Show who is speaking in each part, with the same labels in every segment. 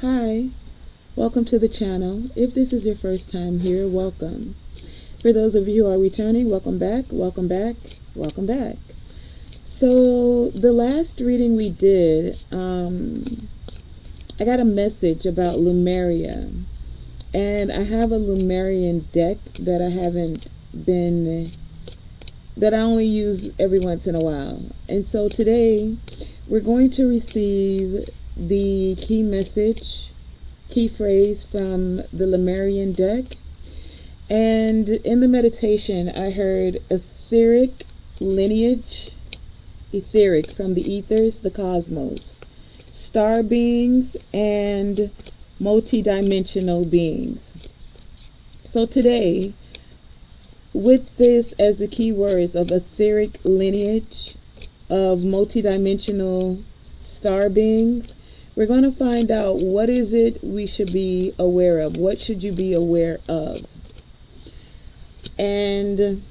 Speaker 1: Hi, welcome to the channel. If this is your first time here, welcome. For those of you who are returning, welcome back, welcome back, welcome back. So the last reading we did, I got a message about Lemuria, and I have a Lemurian deck that I only use every once in a while. And so today we're going to receive the key message, key phrase from the Lemurian deck. And in the meditation, I heard etheric lineage, etheric from the ethers, the cosmos, star beings, and multidimensional beings. So today, with this as the key words of etheric lineage, of multidimensional star beings, we're going to find out what is it we should be aware of. What should you be aware of? And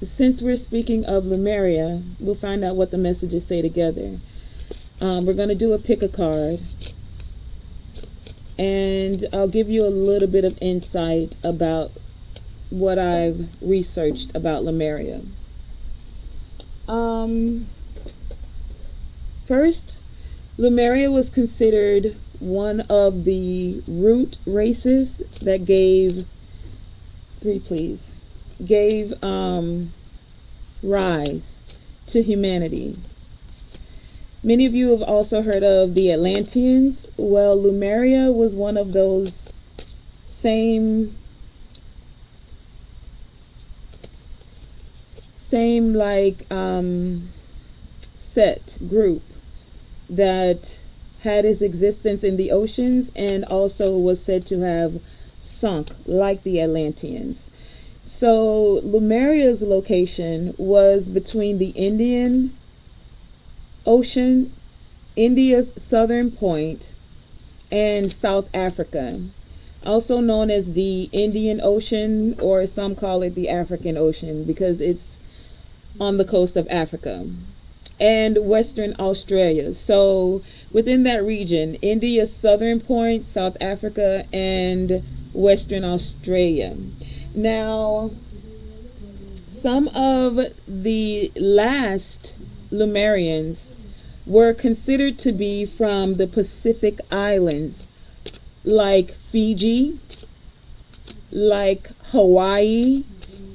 Speaker 1: since we're speaking of Lemuria, we'll find out what the messages say together. We're going to do a pick a card, and I'll give you a little bit of insight about what I've researched about Lemuria. First, Lemuria was considered one of the root races that gave rise to humanity. Many of you have also heard of the Atlanteans. Well, Lemuria was one of those same set group that had its existence in the oceans and also was said to have sunk like the Atlanteans. So Lemuria's location was between the Indian Ocean, India's southern point, and South Africa, also known as the Indian Ocean, or some call it the African Ocean because it's on the coast of Africa, and Western Australia. So within that region, India's southern point, South Africa, and Western Australia. Now, some of the last Lemurians were considered to be from the Pacific Islands, like Fiji, like Hawaii,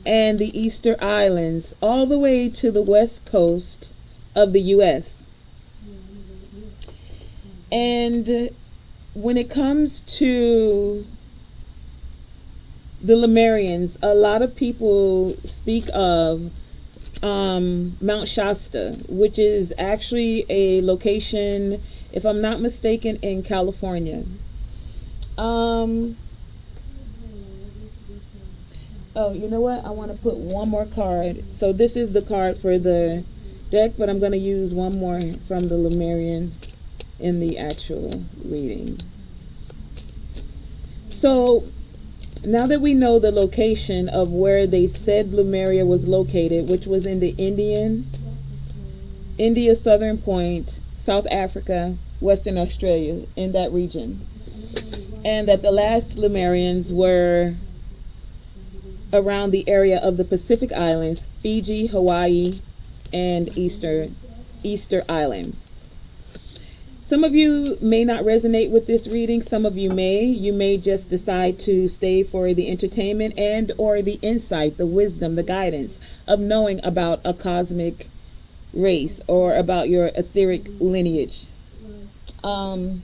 Speaker 1: and the Easter Islands, all the way to the west coast of the U.S. And when it comes to the Lemurians, a lot of people speak of Mount Shasta, which is actually a location, if I'm not mistaken, in California. Oh, you know what? I want to put one more card. So this is the card for the deck, but I'm going to use one more from the Lemurian in the actual reading. So now that we know the location of where they said Lemuria was located, which was in the India southern point, South Africa, Western Australia, in that region, and that the last Lemurians were around the area of the Pacific Islands, Fiji, Hawaii, and Easter Island. Some of you may not resonate with this reading. Some of you may. You may just decide to stay for the entertainment and or the insight, the wisdom, the guidance of knowing about a cosmic race or about your etheric lineage. But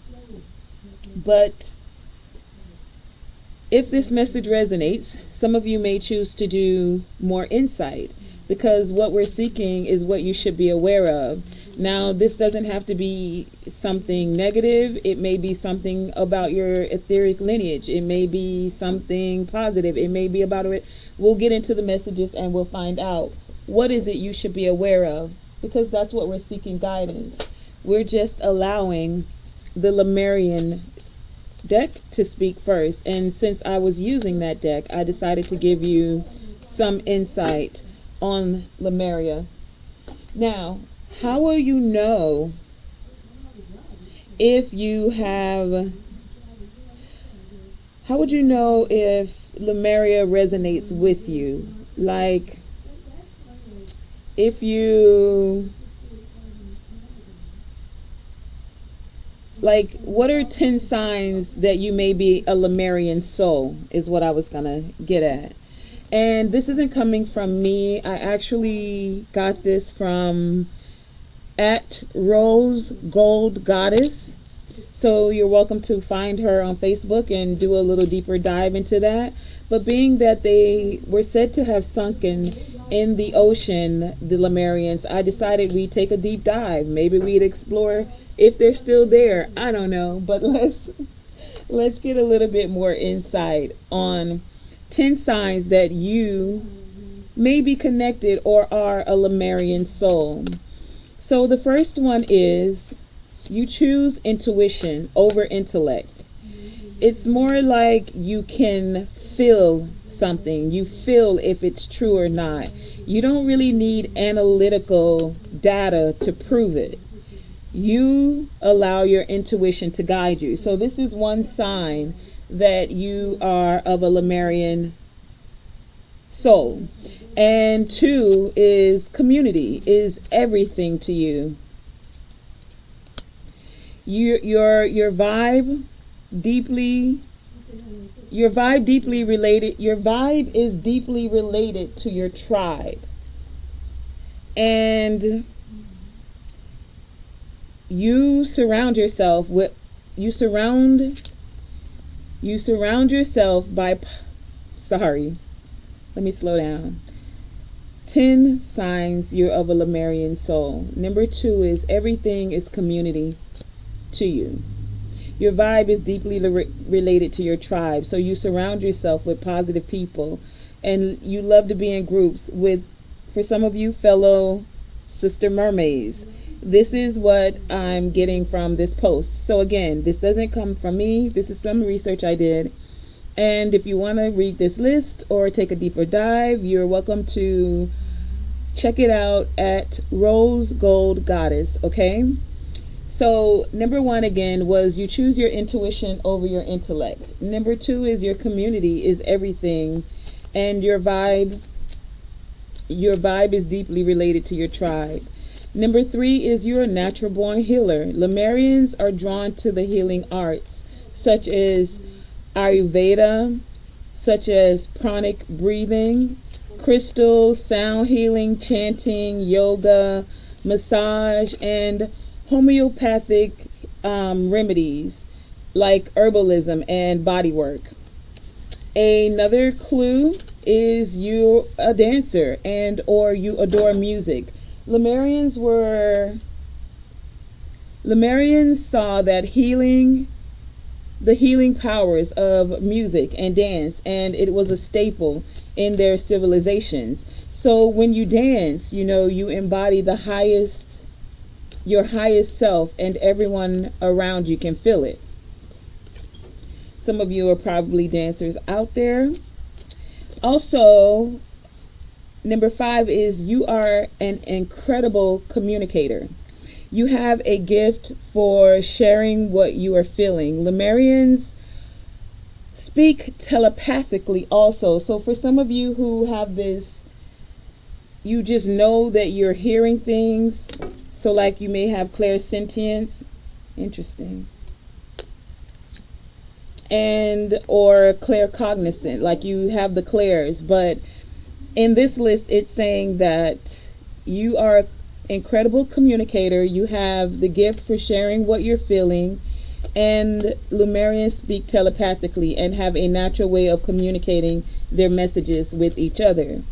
Speaker 1: if this message resonates, some of you may choose to do more insight, because what we're seeking is what you should be aware of. Now, this doesn't have to be something negative. It may be something about your etheric lineage. It may be something positive. It may be about it. We'll get into the messages and we'll find out what is it you should be aware of, because that's what we're seeking guidance. We're just allowing the Lemurian deck to speak first. And since I was using that deck, I decided to give you some insight on Lemuria. Now, how will you know if you have, how would you know if Lemuria resonates with you? Like, if you, like, what are 10 signs that you may be a Lemurian soul, is what I was going to get at. And this isn't coming from me. I actually got this from at Rose Gold Goddess. So you're welcome to find her on Facebook and do a little deeper dive into that. But being that they were said to have sunken in the ocean, the Lemurians, I decided we'd take a deep dive. Maybe we'd explore if they're still there. I don't know. But let's get a little bit more insight on 10 signs that you may be connected or are a Lemurian soul. So the first one is you choose intuition over intellect. It's more like you can feel something. You feel if it's true or not. You don't really need analytical data to prove it. You allow your intuition to guide you. So this is one sign that you are of a Lemurian soul. And 2 is community is everything to you. Your vibe is deeply related to your tribe. And you surround yourself by, let me slow down. 10 signs you're of a Lemurian soul. Number 2 is everything is community to you. Your vibe is deeply related to your tribe. So you surround yourself with positive people, and you love to be in groups with, for some of you, fellow sister mermaids. This is what I'm getting from this post. So again, this doesn't come from me. This is some research I did. And if you want to read this list or take a deeper dive, you're welcome to check it out at Rose Gold Goddess, okay? So number 1 again was you choose your intuition over your intellect. Number 2 is your community is everything, and your vibe is deeply related to your tribe. Number 3 is you're a natural born healer. Lemurians are drawn to the healing arts, such as Ayurveda, such as pranic breathing, crystal, sound healing, chanting, yoga, massage, and homeopathic remedies like herbalism and bodywork. Another clue is you're a dancer and or you adore music. Lemurians saw that the healing powers of music and dance, and it was a staple in their civilizations. So when you dance, you embody your highest self, and everyone around you can feel it. Some of you are probably dancers out there. Also, number 5 is you are an incredible communicator. You have a gift for sharing what you are feeling. Lemurians speak telepathically also. So for some of you who have this, you just know that you're hearing things. So like you may have clairsentience. Interesting. And or claircognizant, like you have the clairs. But in this list, it's saying that you are incredible communicator. You have the gift for sharing what you're feeling, and Lemurians speak telepathically and have a natural way of communicating their messages with each other.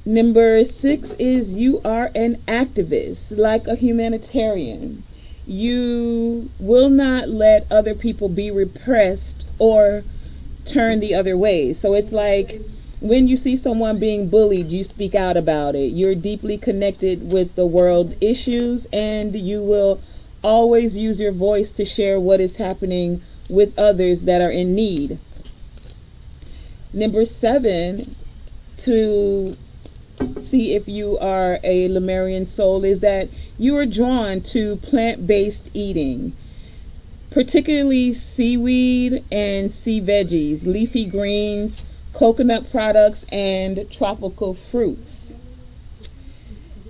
Speaker 1: Number 6 is you are an activist, like a humanitarian. You will not let other people be repressed or turn the other way. So it's like when you see someone being bullied, you speak out about it. You're deeply connected with the world issues, and you will always use your voice to share what is happening with others that are in need. Number 7, to see if you are a Lemurian soul, is that you are drawn to plant-based eating, particularly seaweed and sea veggies, leafy greens, coconut products, and tropical fruits.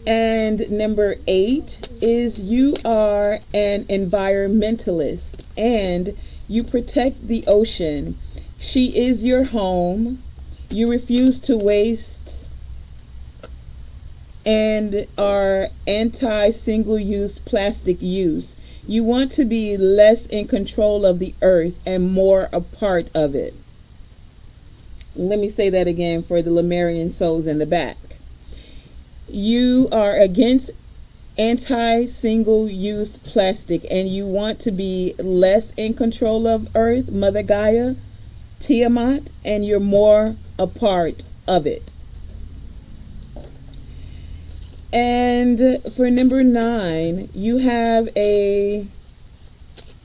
Speaker 1: And number 8 is you are an environmentalist and you protect the ocean. She is your home. You refuse to waste and are anti single use plastic use. You want to be less in control of the earth and more a part of it. Let me say that again for the Lemurian souls in the back. You are against anti single use plastic and you want to be less in control of earth, Mother Gaia, Tiamat, and you're more a part of it. And for number 9, you have a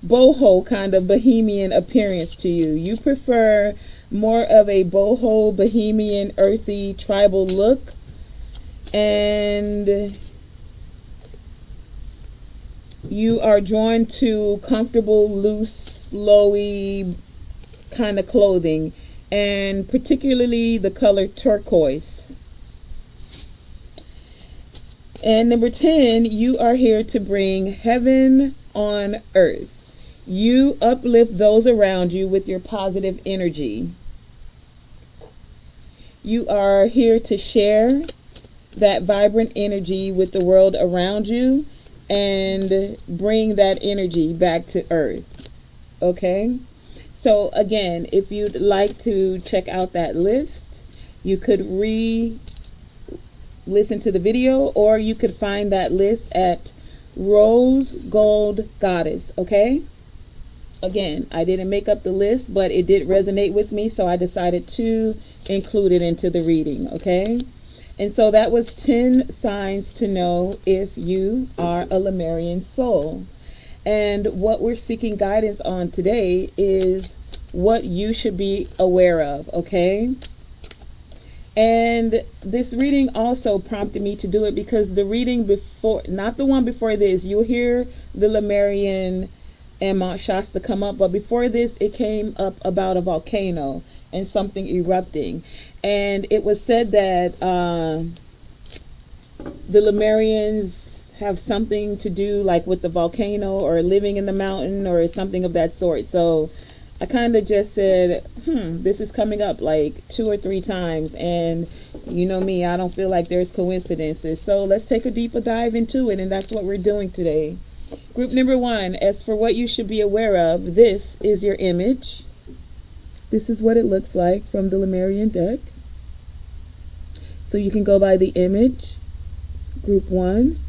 Speaker 1: boho kind of bohemian appearance to you. You prefer more of a boho, bohemian, earthy, tribal look. And you are drawn to comfortable, loose, flowy kind of clothing, and particularly the color turquoise. And number 10, you are here to bring heaven on earth. You uplift those around you with your positive energy. You are here to share that vibrant energy with the world around you and bring that energy back to earth. Okay? So again, if you'd like to check out that list, you could listen to the video, or you could find that list at Rose Gold Goddess. Okay? Again, I didn't make up the list, but it did resonate with me, so I decided to include it into the reading. Okay? And so that was 10 signs to know if you are a Lemurian soul. And what we're seeking guidance on today is what you should be aware of, okay? And this reading also prompted me to do it because the reading before, not the one before this, you'll hear the Lemurian and Mount Shasta come up, but before this, it came up about a volcano and something erupting. And it was said that the Lemurians have something to do like with the volcano or living in the mountain or something of that sort. So I kind of just said, this is coming up like 2 or 3 times. And you know me, I don't feel like there's coincidences. So let's take a deeper dive into it. And that's what we're doing today. Group number 1, as for what you should be aware of, this is your image. This is what it looks like from the Lemurian deck. So you can go by the image, group 1.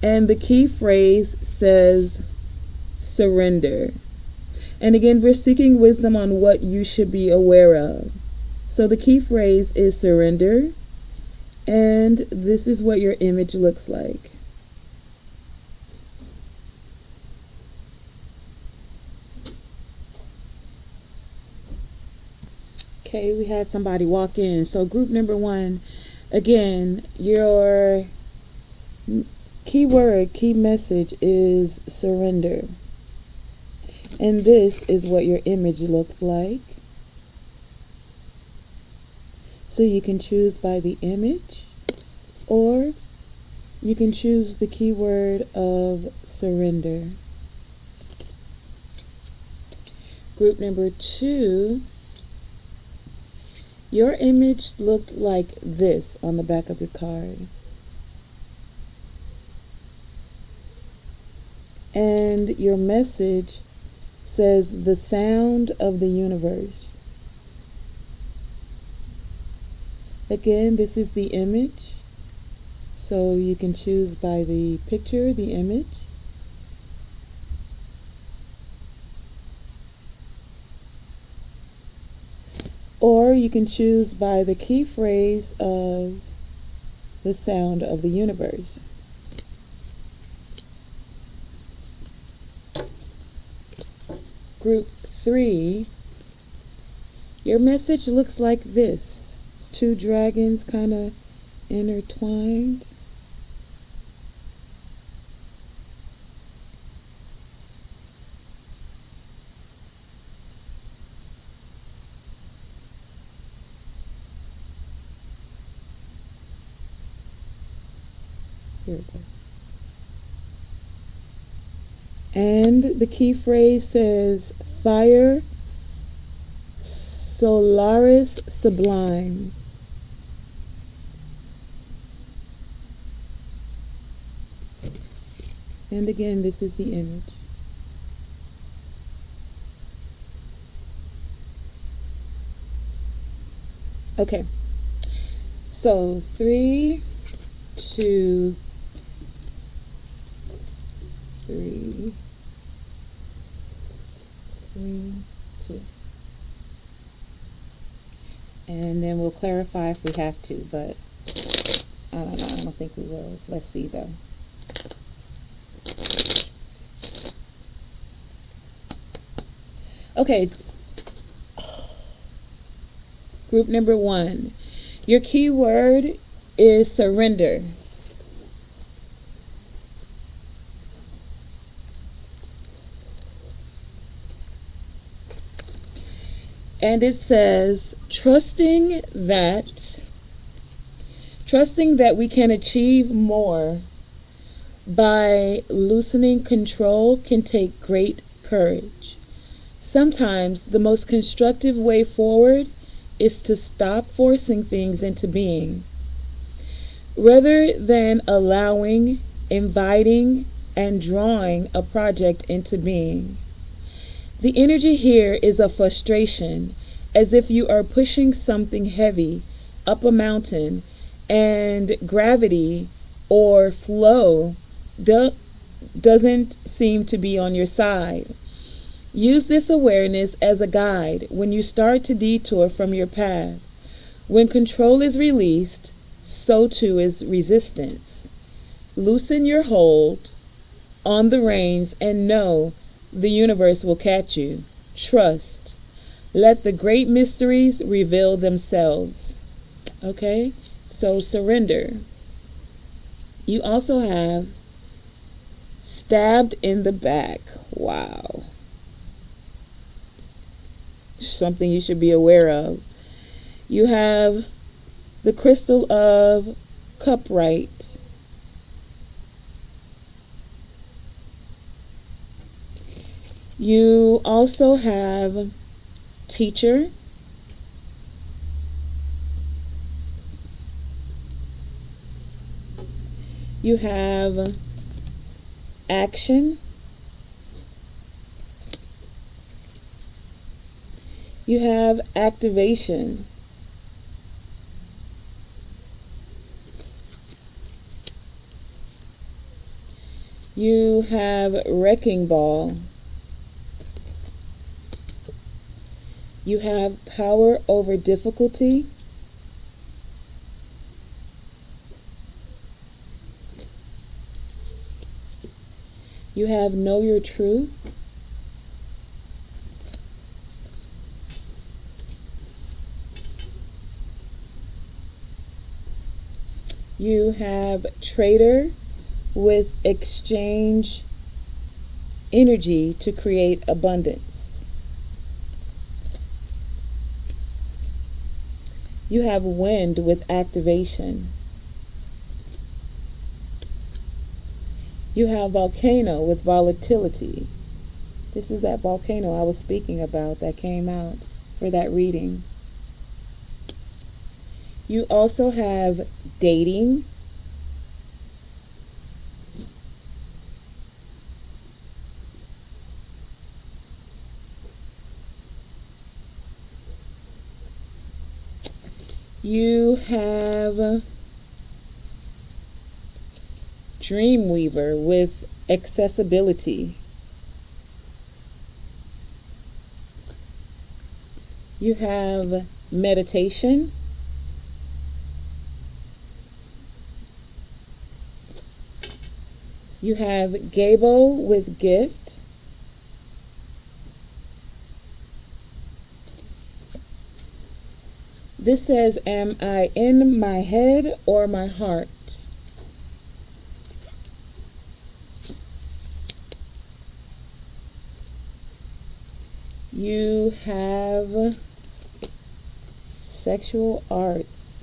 Speaker 1: And the key phrase says surrender. And again, we're seeking wisdom on what you should be aware of. So the key phrase is surrender. And this is what your image looks like. Okay, we had somebody walk in. So group number 1, again, your keyword, key message is surrender. And this is what your image looks like. So you can choose by the image, or you can choose the keyword of surrender. Group number 2, your image looked like this on the back of your card. And your message says the sound of the universe. Again, this is the image. So you can choose by the picture, the image. Or you can choose by the key phrase of the sound of the universe. Group 3, your message looks like this. It's 2 dragons kind of intertwined. Here we go. And the key phrase says fire Solaris Sublime. And again, this is the image. Okay. So 3, 2, 3, 3, 2. And then we'll clarify if we have to, but I don't know. I don't think we will. Let's see though. Okay. Group number 1. Your key word is surrender. And it says, trusting that we can achieve more by loosening control can take great courage. Sometimes the most constructive way forward is to stop forcing things into being. Rather than allowing, inviting, and drawing a project into being. The energy here is of frustration, as if you are pushing something heavy up a mountain and gravity or flow doesn't seem to be on your side. Use this awareness as a guide when you start to detour from your path. When control is released, so too is resistance. Loosen your hold on the reins and know the universe will catch you. Trust. Let the great mysteries reveal themselves. Okay? So surrender. You also have stabbed in the back. Wow. Something you should be aware of. You have the crystal of cupright. You also have teacher. You have action. You have activation. You have wrecking ball. You have power over difficulty. You have know your truth. You have trader with exchange energy to create abundance. You have wind with activation. You have volcano with volatility. This is that volcano I was speaking about that came out for that reading. You also have dating. You have Dreamweaver with accessibility. You have meditation. You have Gable with gift. This says, am I in my head or my heart? You have sexual arts.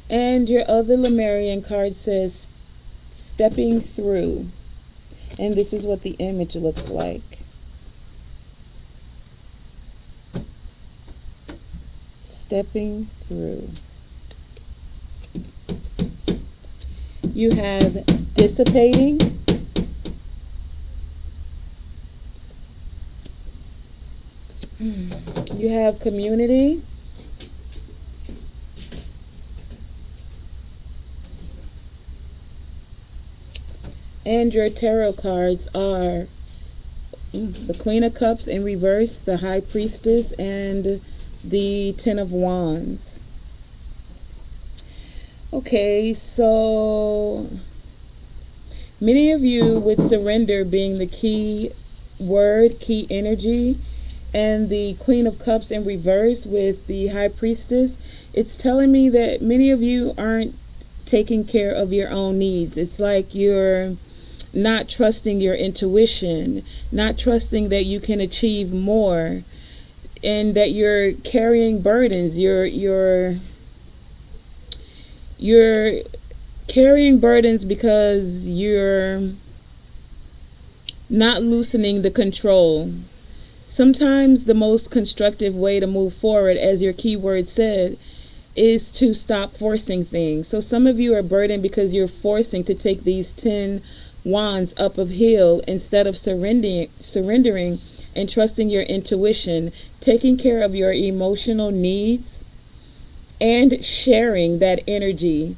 Speaker 1: And your other Lemurian card says stepping through. And this is what the image looks like. Stepping through. You have dissipating. You have community. And your tarot cards are the Queen of Cups in reverse, the High Priestess, and the Ten of Wands. Okay, so many of you with surrender being the key word, key energy, and the Queen of Cups in reverse with the High Priestess, it's telling me that many of you aren't taking care of your own needs. It's like you're not trusting your intuition, not trusting that you can achieve more, and that you're carrying burdens. You're carrying burdens because you're not loosening the control. Sometimes the most constructive way to move forward, as your keyword said, is to stop forcing things. So some of you are burdened because you're forcing to take these 10 wands up of hill instead of surrendering and trusting your intuition, taking care of your emotional needs, and sharing that energy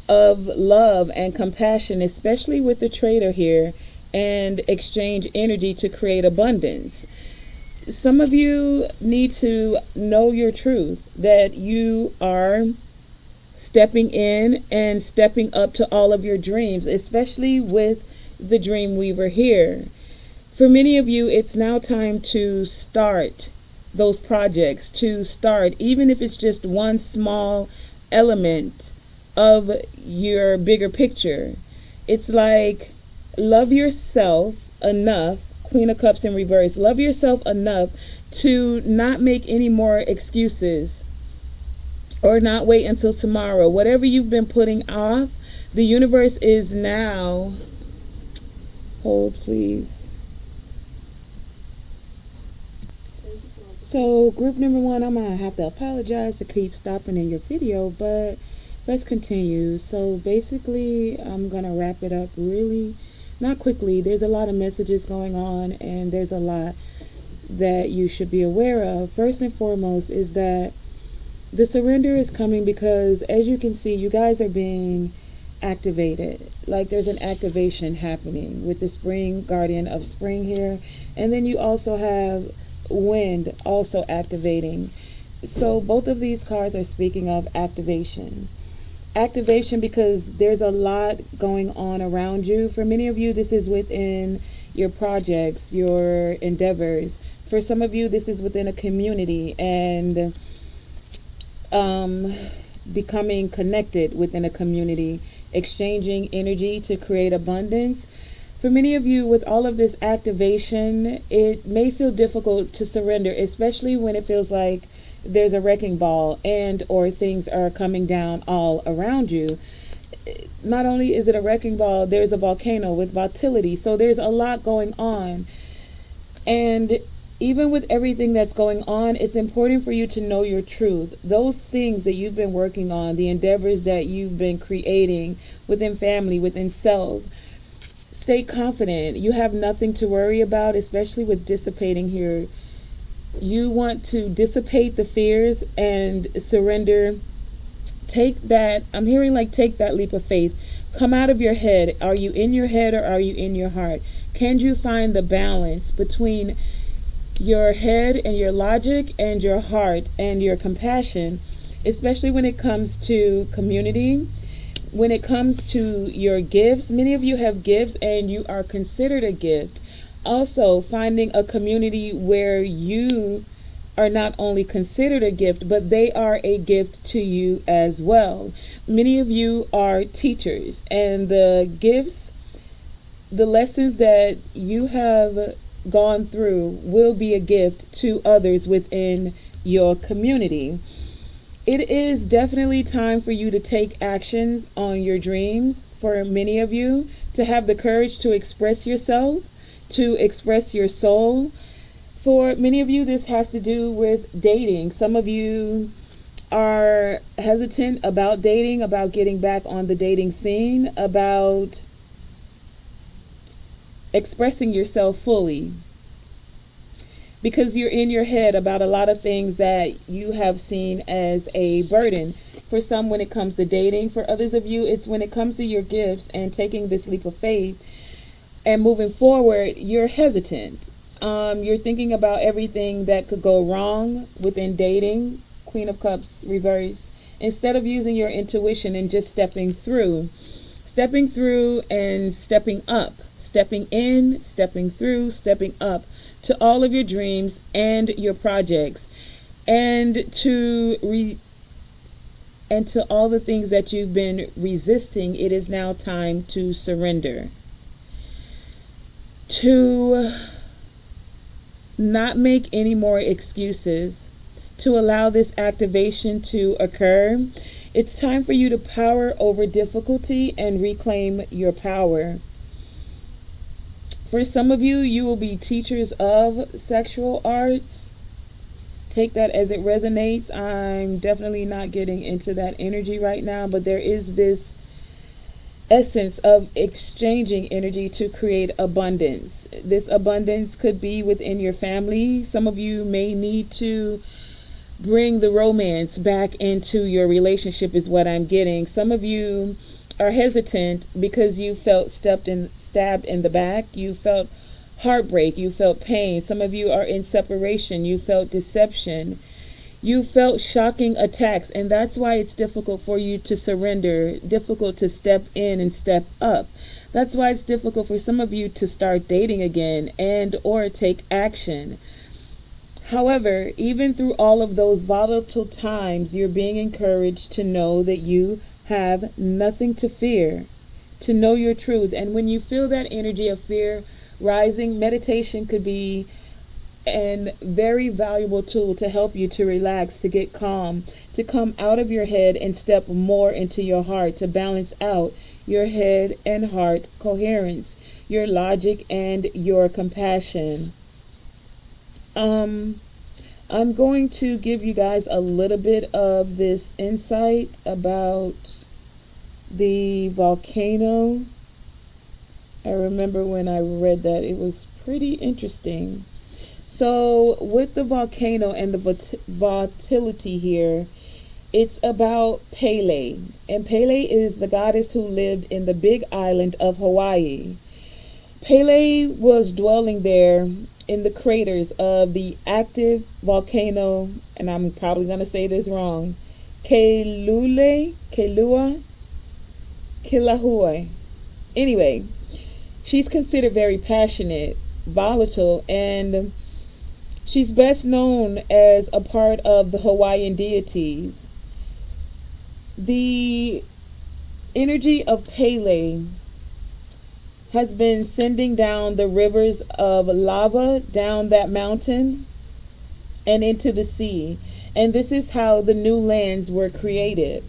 Speaker 1: of love and compassion, especially with the Trader here, and exchange energy to create abundance. Some of you need to know your truth, that you are stepping in and stepping up to all of your dreams, especially with the Dream Weaver here. For many of you, it's now time to start those projects, to start, even if it's just one small element of your bigger picture. It's like, love yourself enough, Queen of Cups in reverse, love yourself enough to not make any more excuses or not wait until tomorrow. Whatever you've been putting off, the universe is now, hold please. So group number one, I'm gonna have to apologize to keep stopping in your video, but let's continue. So basically, I'm gonna wrap it up really, not quickly. There's a lot of messages going on, and there's a lot that you should be aware of. First and foremost is that the surrender is coming because, as you can see, you guys are being activated. Like there's an activation happening with the Spring Guardian of Spring here. And then you also have Wind also activating. So both of these cards are speaking of activation. Activation because there's a lot going on around you. For many of you, this is within your projects, your endeavors. For some of you, this is within a community and becoming connected within a community, exchanging energy to create abundance. For many of you, with all of this activation, it may feel difficult to surrender, especially when it feels like there's a wrecking ball and or things are coming down all around you. Not only is it a wrecking ball, there's a volcano with volatility. So there's a lot going on. And even with everything that's going on, it's important for you to know your truth. Those things that you've been working on, the endeavors that you've been creating within family, within self, stay confident. You have nothing to worry about, especially with dissipating here. You want to dissipate the fears and surrender. Take that, I'm hearing like take that leap of faith. Come out of your head. Are you in your head or are you in your heart? Can you find the balance between your head and your logic and your heart and your compassion, especially when it comes to community, when it comes to your gifts, many of you have gifts and you are considered a gift. Also, finding a community where you are not only considered a gift, but they are a gift to you as well. Many of you are teachers, and the gifts, the lessons that you have gone through will be a gift to others within your community. It is definitely time for you to take actions on your dreams. For many of you, to have the courage to express yourself, to express your soul. For many of you, this has to do with dating. Some of you are hesitant about dating, about getting back on the dating scene, about expressing yourself fully, because you're in your head about a lot of things that you have seen as a burden. For some, when it comes to dating. For others of you, it's when it comes to your gifts and taking this leap of faith and moving forward, you're hesitant. You're thinking about everything that could go wrong within dating. Queen of Cups reverse. Instead of using your intuition and just stepping through and stepping up, stepping in, stepping through, stepping up to all of your dreams and your projects, and to all the things that you've been resisting. It is now time to surrender, to not make any more excuses, to allow this activation to occur. It's time for you to power over difficulty and reclaim your power. For some of you, you will be teachers of sexual arts. Take that as it resonates. I'm definitely not getting into that energy right now, but there is this essence of exchanging energy to create abundance. This abundance could be within your family. Some of you may need to bring the romance back into your relationship, is what I'm getting. Some of you are hesitant because you felt stabbed in the back. You felt heartbreak. You felt pain. Some of you are in separation. You felt deception. You felt shocking attacks, and that's why it's difficult for you to surrender, difficult to step in and step up. That's why it's difficult for some of you to start dating again and or take action. However, even through all of those volatile times, you're being encouraged to know that you have nothing to fear, to know your truth. And when you feel that energy of fear rising, meditation could be a very valuable tool to help you to relax, to get calm, to come out of your head and step more into your heart, to balance out your head and heart coherence, your logic and your compassion. I'm going to give you guys a little bit of this insight about the volcano. I remember when I read that, it was pretty interesting. So with the volcano and the volatility here, it's about Pele. And Pele is the goddess who lived in the big island of Hawaii. Pele was dwelling there in the craters of the active volcano, and I'm probably going to say this wrong, Kilauea. Anyway, she's considered very passionate, volatile, and she's best known as a part of the Hawaiian deities. The energy of Pele has been sending down the rivers of lava down that mountain and into the sea. And this is how the new lands were created.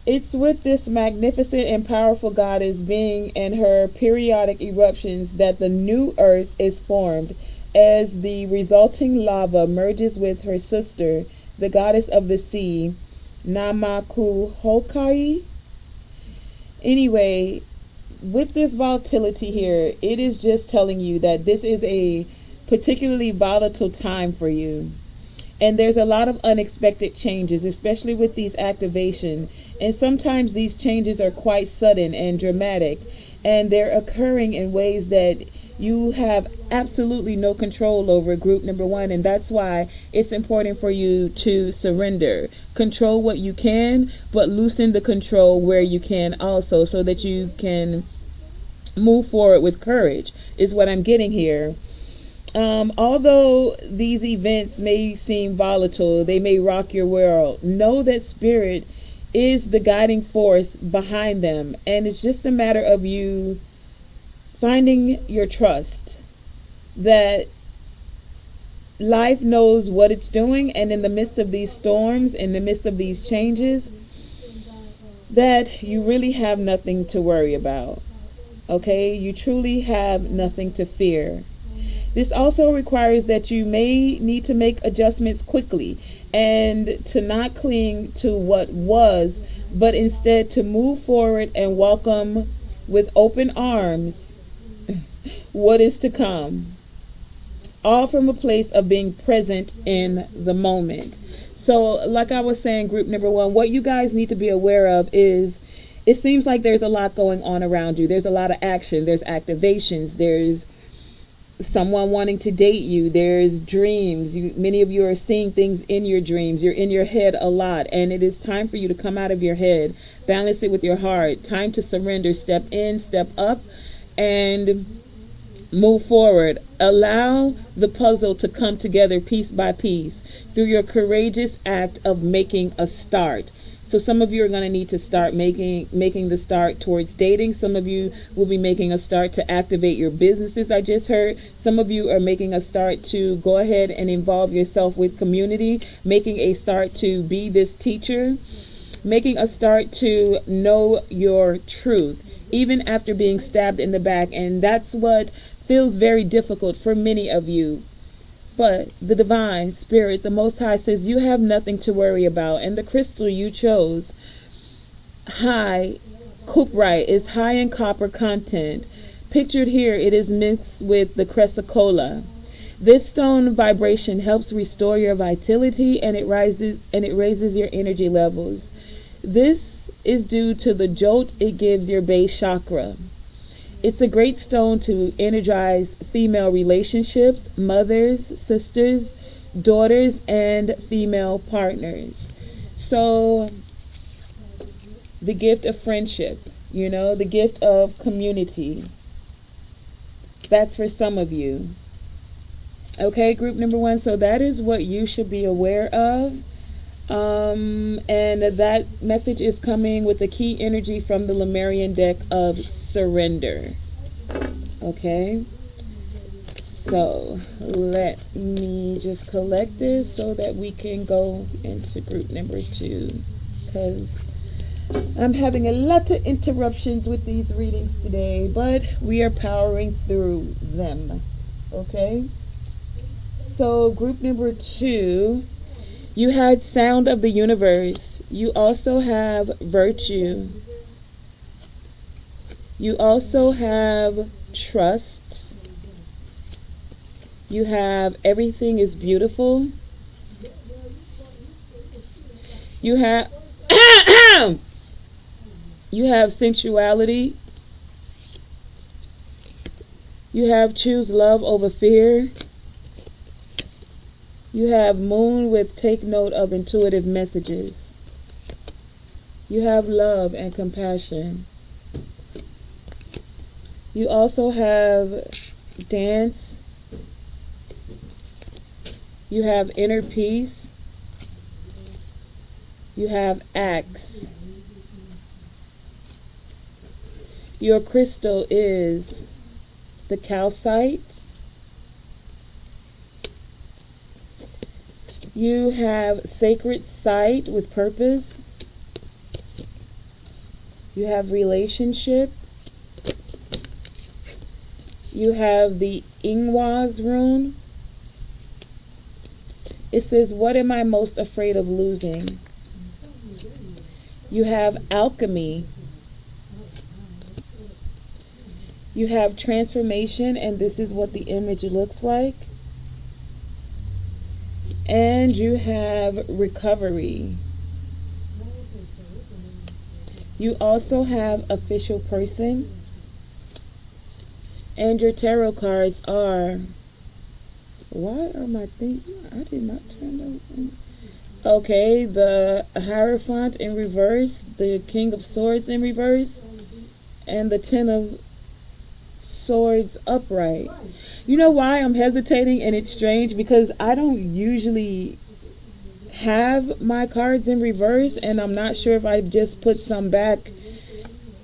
Speaker 1: It's with this magnificent and powerful goddess being and her periodic eruptions that the new earth is formed, as the resulting lava merges with her sister, the goddess of the sea, Namakuhokai. Anyway, with this volatility here, it is just telling you that this is a particularly volatile time for you. And there's a lot of unexpected changes, especially with these activations. And sometimes these changes are quite sudden and dramatic. and they're occurring in ways that you have absolutely no control over, group number one. And that's why it's important for you to surrender. Control what you can, but loosen the control where you can also, so that you can move forward with courage, is what I'm getting here. Although these events may seem volatile, they may rock your world, know that spirit is the guiding force behind them. And it's just a matter of you finding your trust that life knows what it's doing. And in the midst of these storms, in the midst of these changes, that you really have nothing to worry about. Okay? You truly have nothing to fear. This also requires that you may need to make adjustments quickly and to not cling to what was, but instead to move forward and welcome with open arms what is to come. All from a place of being present in the moment. So, like I was saying, group number one, what you guys need to be aware of is, it seems like there's a lot going on around you. There's a lot of action. There's activations. There's someone wanting to date you. There's dreams. Many of you are seeing things in your dreams. You're in your head a lot, and it is time for you to come out of your head, balance it with your heart. Time to surrender, step in, step up, and move forward. Allow the puzzle to come together piece by piece through your courageous act of making a start. So some of you are going to need to start making the start towards dating. Some of you will be making a start to activate your businesses, I just heard. Some of you are making a start to go ahead and involve yourself with community, making a start to be this teacher, making a start to know your truth, even after being stabbed in the back. And that's what feels very difficult for many of you. But the divine spirit, the Most High, says you have nothing to worry about. And the crystal you chose, high cuprite, is high in copper content. Pictured here, it is mixed with the chrysocolla. This stone vibration helps restore your vitality, and it raises your energy levels. This is due to the jolt it gives your base chakra. It's a great stone to energize female relationships, mothers, sisters, daughters, and female partners. So the gift of friendship, the gift of community, that's for some of you. Okay, group number one. So that is what you should be aware of. And that message is coming with the key energy from the Lemurian deck of surrender. Okay, so let me just collect this so that we can go into group number two, because I'm having a lot of interruptions with these readings today, but we are powering through them. Okay, so group number two, you had sound of the universe. You also have virtue. You also have trust. You have everything is beautiful. You have you have sensuality. You have choose love over fear. You have moon with take note of intuitive messages. You have love and compassion. You also have dance. You have inner peace. You have axe. Your crystal is the calcite. You have sacred site with purpose. You have relationship. You have the Ingwaz rune. It says, what am I most afraid of losing? You have alchemy. You have transformation, and this is what the image looks like. And you have recovery. You also have official person. And your tarot cards are, why are my things, I did not turn those in. Okay, the Hierophant in reverse, the King of Swords in reverse, and the Ten of Swords upright. You know why I'm hesitating, and it's strange because I don't usually have my cards in reverse, and I'm not sure if I just put some back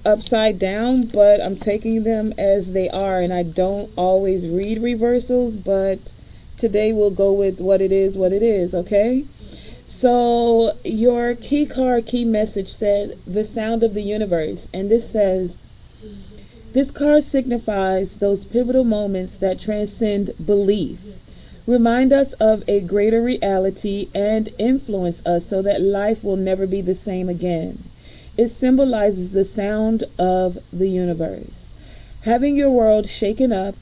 Speaker 1: upside down, but I'm taking them as they are, and I don't always read reversals, but today we'll go with what it is, okay? So your key card, key message said the sound of the universe, and this says, this card signifies those pivotal moments that transcend belief, remind us of a greater reality, and influence us so that life will never be the same again. It symbolizes the sound of the universe. Having your world shaken up,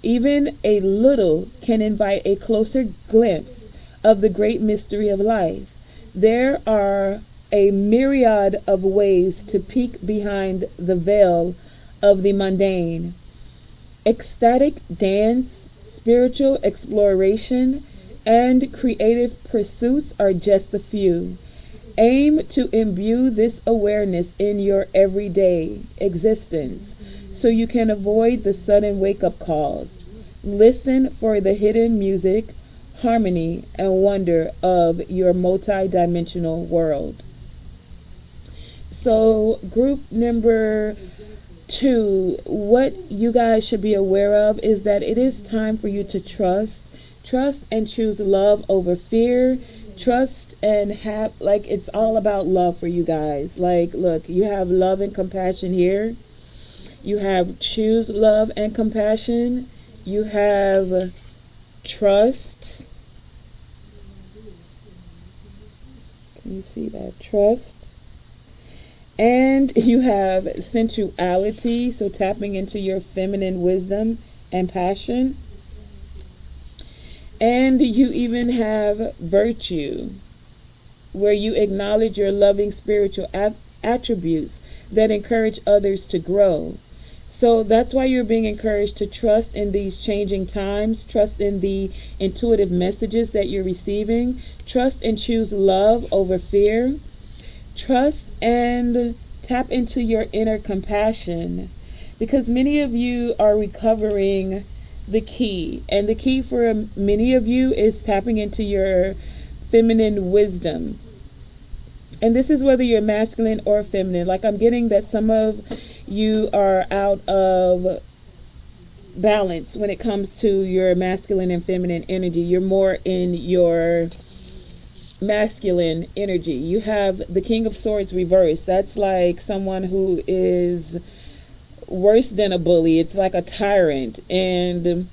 Speaker 1: even a little, can invite a closer glimpse of the great mystery of life. There are a myriad of ways to peek behind the veil of the mundane. Ecstatic dance, spiritual exploration, and creative pursuits are just a few. Aim to imbue this awareness in your everyday existence so you can avoid the sudden wake-up calls. Listen for the hidden music, harmony, and wonder of your multi-dimensional world. So group number 2, what you guys should be aware of is that it is time for you to trust and choose love over fear. Trust and have, like, it's all about love for you guys. Like, look, you have love and compassion here. You have choose love and compassion. You have trust. Can you see that? Trust. And you have sensuality, so tapping into your feminine wisdom and passion. And you even have virtue, where you acknowledge your loving spiritual attributes that encourage others to grow. So that's why you're being encouraged to trust in these changing times, trust in the intuitive messages that you're receiving, trust and choose love over fear, trust and tap into your inner compassion, because many of you are recovering the key, and the key for many of you is tapping into your feminine wisdom. And this is whether you're masculine or feminine. Like, I'm getting that some of you are out of balance when it comes to your masculine and feminine energy. You're more in your masculine energy. You have the King of Swords reversed. That's like someone who is worse than a bully. It's like a tyrant. And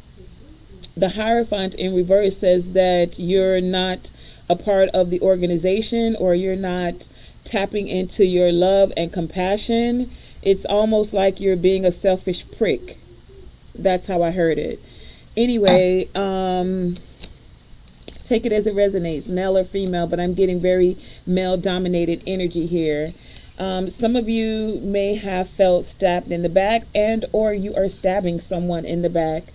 Speaker 1: the Hierophant in reverse says that you're not a part of the organization, or you're not tapping into your love and compassion. It's almost like you're being a selfish prick. That's how I heard it. Anyway, take it as it resonates, male or female, but I'm getting very male dominated energy here. Some of you may have felt stabbed in the back, and or you are stabbing someone in the back.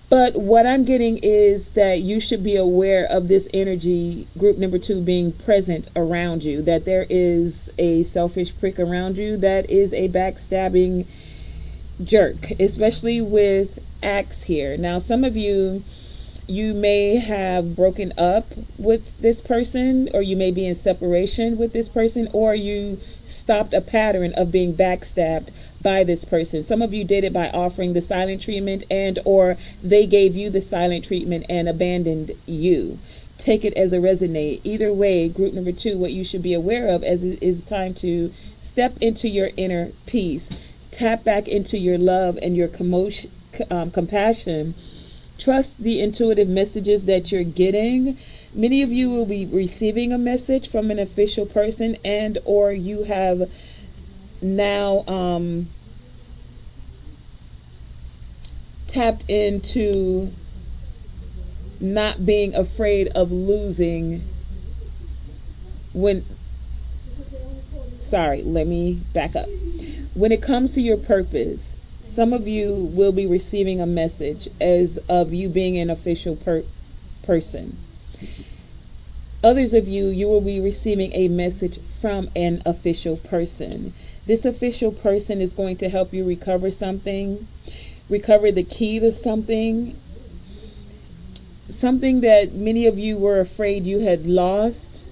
Speaker 1: But what I'm getting is that you should be aware of this energy, group number 2, being present around you, that there is a selfish prick around you that is a backstabbing jerk, especially with axe here. Now, some of you may have broken up with this person, or you may be in separation with this person, or you stopped a pattern of being backstabbed by this person. Some of you did it by offering the silent treatment, and or they gave you the silent treatment and abandoned you. Take it as a resonate. Either way, group number 2, what you should be aware of as it is time to step into your inner peace, tap back into your love and your compassion. Trust the intuitive messages that you're getting. Many of you will be receiving a message from an official person, and or you have now tapped into not being afraid of losing when, sorry, let me back up. When it comes to your purpose, Some of you will be receiving a message as of you being an official person. Others of you, you will be receiving a message from an official person. This official person is going to help you recover something, recover the key to something that many of you were afraid you had lost.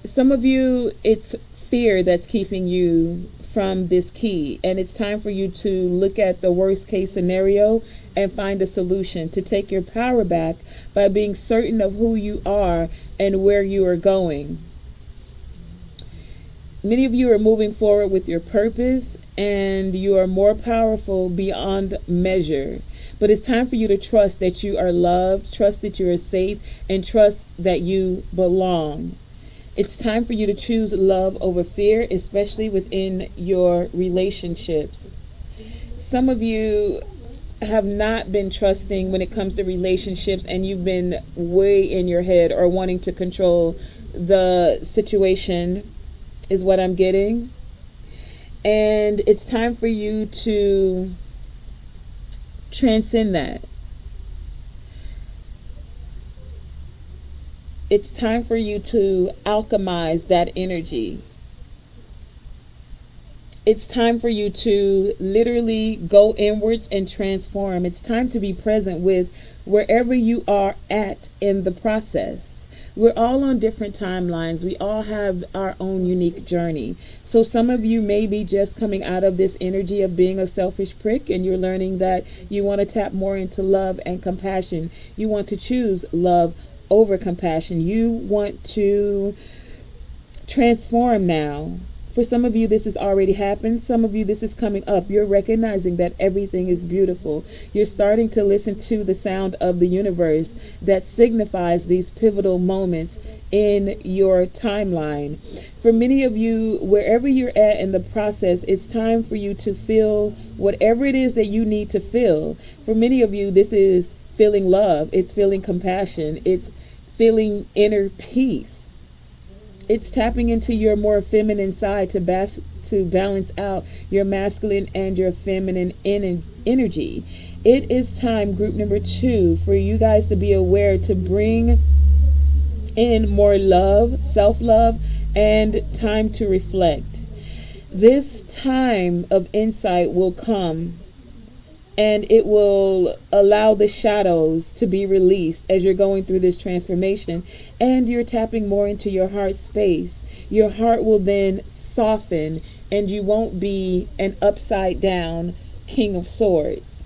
Speaker 1: Some of you, it's fear that's keeping you from this key, and it's time for you to look at the worst case scenario and find a solution to take your power back by being certain of who you are and where you are going. Many of you are moving forward with your purpose, and you are more powerful beyond measure. But it's time for you to trust that you are loved, trust that you are safe, and trust that you belong. It's time for you to choose love over fear, especially within your relationships. Some of you have not been trusting when it comes to relationships, and you've been way in your head or wanting to control the situation, is what I'm getting. And it's time for you to transcend that. It's time for you to alchemize that energy. It's time for you to literally go inwards and transform. It's time to be present with wherever you are at in the process. We're all on different timelines. We all have our own unique journey. So some of you may be just coming out of this energy of being a selfish prick, and you're learning that you want to tap more into love and compassion. You want to choose love over compassion. You want to transform now. For some of you, this has already happened. Some of you, this is coming up. You're recognizing that everything is beautiful. You're starting to listen to the sound of the universe that signifies these pivotal moments in your timeline. For many of you, wherever you're at in the process, it's time for you to feel whatever it is that you need to feel. For many of you, this is feeling love. It's feeling compassion. It's feeling inner peace. It's tapping into your more feminine side to balance out your masculine and your feminine energy. It is time, group number 2, for you guys to be aware to bring in more love, self-love, and time to reflect. This time of insight will come, and it will allow the shadows to be released as you're going through this transformation, and you're tapping more into your heart space. Your heart will then soften, and you won't be an upside down King of Swords.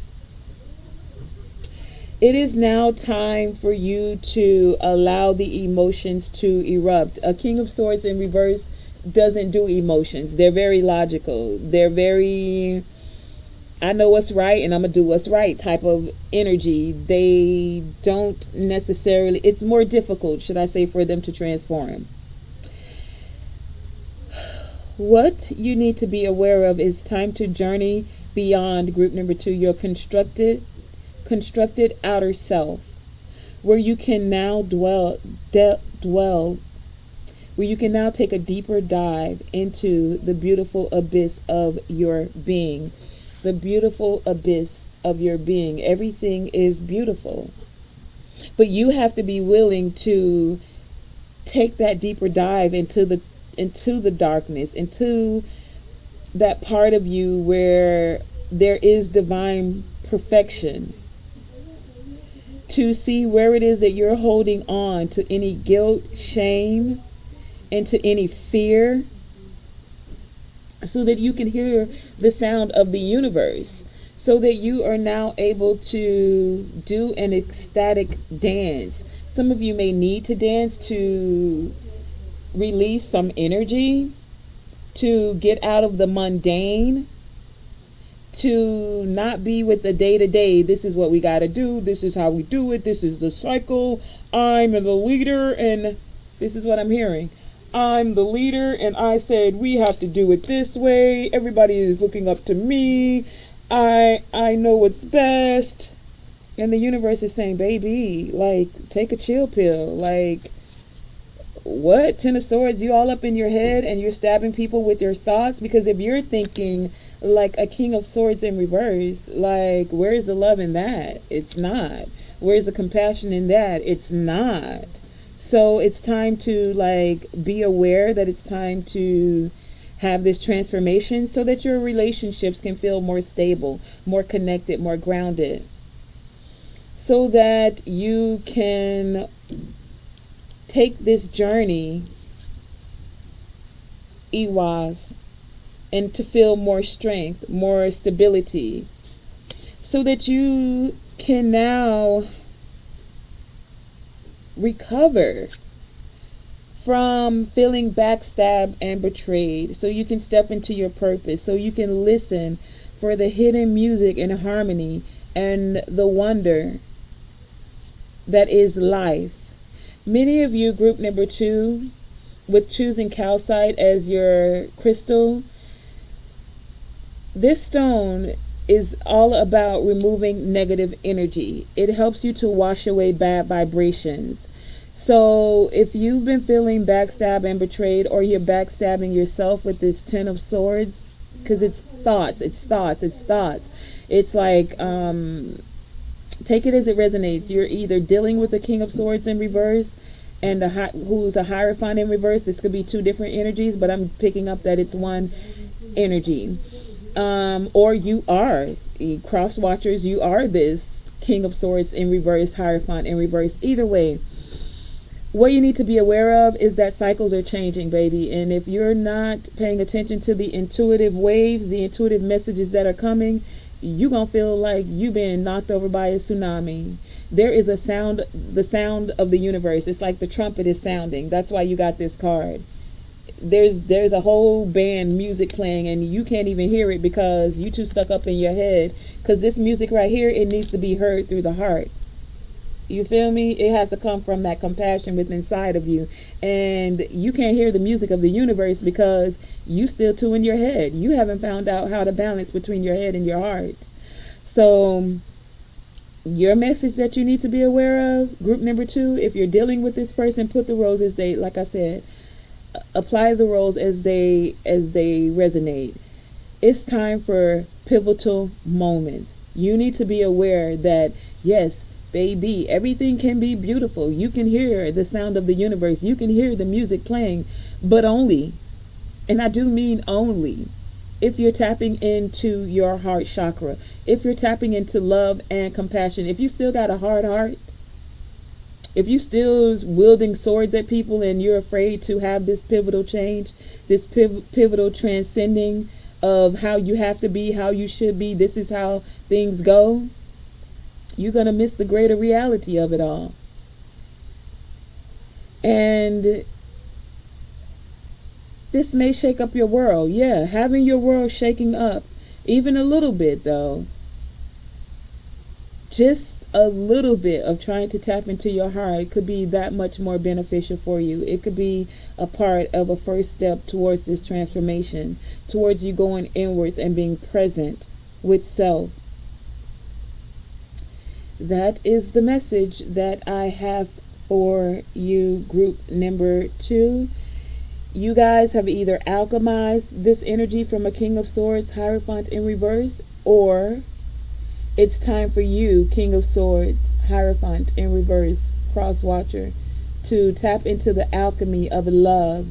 Speaker 1: It is now time for you to allow the emotions to erupt. A King of Swords in reverse doesn't do emotions. They're very logical. They're very, I know what's right and I'm going to do what's right type of energy. They don't necessarily, it's more difficult, should I say, for them to transform. What you need to be aware of is time to journey beyond group number 2, your constructed outer self, where you can now dwell, where you can now take a deeper dive into the beautiful abyss of your being. The beautiful abyss of your being. Everything is beautiful. But you have to be willing to take that deeper dive into the darkness, into that part of you where there is divine perfection. To see where it is that you're holding on to any guilt, shame, and to any fear, so that you can hear the sound of the universe, so that you are now able to do an ecstatic dance. Some of you may need to dance to release some energy, to get out of the mundane, to not be with the day-to-day. This is what we got to do. This is how we do it. This is the cycle. I'm the leader, and this is what I'm hearing. I'm the leader, and I said we have to do it this way. Everybody is looking up to me. I know what's best. And the universe is saying, baby, like, take a chill pill. Like, what? 10 of Swords, you all up in your head and you're stabbing people with your thoughts? Because if you're thinking like a King of Swords in reverse. Like, where's the love in that? It's not. Where's the compassion in that? It's not. So it's time to like be aware that it's time to have this transformation so that your relationships can feel more stable, more connected, more grounded, so that you can take this journey, Iwas, and to feel more strength, more stability, so that you can now recover from feeling backstabbed and betrayed, so you can step into your purpose, so you can listen for the hidden music and harmony and the wonder that is life. Many of you, group number 2, with choosing calcite as your crystal, this stone is all about removing negative energy. It helps you to wash away bad vibrations. So if you've been feeling backstabbed and betrayed, or you're backstabbing yourself with this 10 of Swords, because it's thoughts. It's like, take it as it resonates. You're either dealing with the King of Swords in reverse and who's a Hierophant in reverse. This could be 2 different energies, but I'm picking up that it's one energy. Or you are cross watchers. You are this King of Swords in reverse, Hierophant in reverse. Either way, what you need to be aware of is that cycles are changing, baby. And if you're not paying attention to the intuitive waves, the intuitive messages that are coming, you're going to feel like you've been knocked over by a tsunami. There is a sound, the sound of the universe. It's like the trumpet is sounding. That's why you got this card. There's a whole band music playing, and you can't even hear it because you too stuck up in your head. Because this music right here, it needs to be heard through the heart. You feel me? It has to come from that compassion within inside of you. And you can't hear the music of the universe because you still too in your head. You haven't found out how to balance between your head and your heart. So your message that you need to be aware of, group number 2, if you're dealing with this person, put the roles as they, like I said, apply the roles as they resonate. It's time for pivotal moments. You need to be aware that, yes, baby, everything can be beautiful. You can hear the sound of the universe. You can hear the music playing, but only, and I do mean only, if you're tapping into your heart chakra, if you're tapping into love and compassion. If you still got a hard heart, if you still wielding swords at people and you're afraid to have this pivotal change, this pivotal transcending of how you have to be, how you should be, this is how things go, you're going to miss the greater reality of it all. And this may shake up your world. Yeah, having your world shaking up, even a little bit though. Just a little bit of trying to tap into your heart could be that much more beneficial for you. It could be a part of a first step towards this transformation, towards you going inwards and being present with self. That is the message that I have for you, group number 2. You guys have either alchemized this energy from a King of Swords, Hierophant in reverse, or it's time for you, King of Swords, Hierophant in reverse, cross watcher, to tap into the alchemy of love.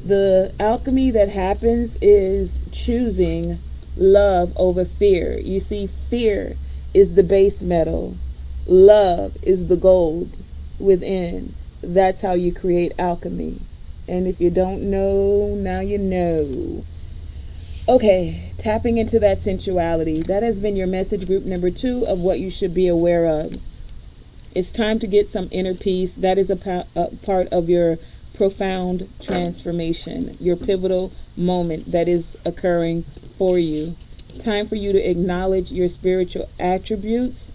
Speaker 1: The alchemy that happens is choosing love over fear. You see, fear is the base metal. Love is the gold within. That's how you create alchemy. And if you don't know, now you know. Okay, tapping into that sensuality. That has been your message, group number 2, of what you should be aware of. It's time to get some inner peace. That is a part of your profound transformation, your pivotal moment that is occurring for you. Time for you to acknowledge your spiritual attributes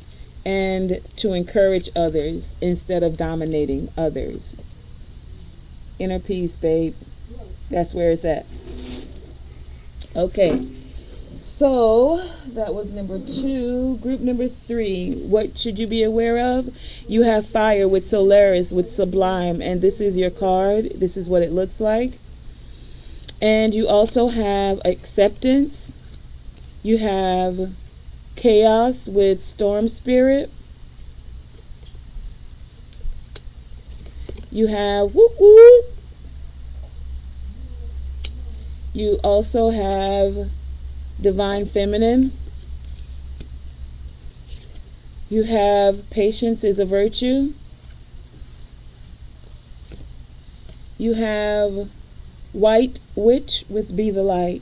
Speaker 1: and to encourage others instead of dominating others. Inner peace, babe. That's where it's at. Okay, so that was number 2. Group number 3, what should you be aware of? You have fire with Solaris, with Sublime, and this is your card. This is what it looks like. And you also have acceptance, You have chaos with storm spirit. You have whoop whoop. You also have divine feminine. You have patience is a virtue. You have white witch with be the light.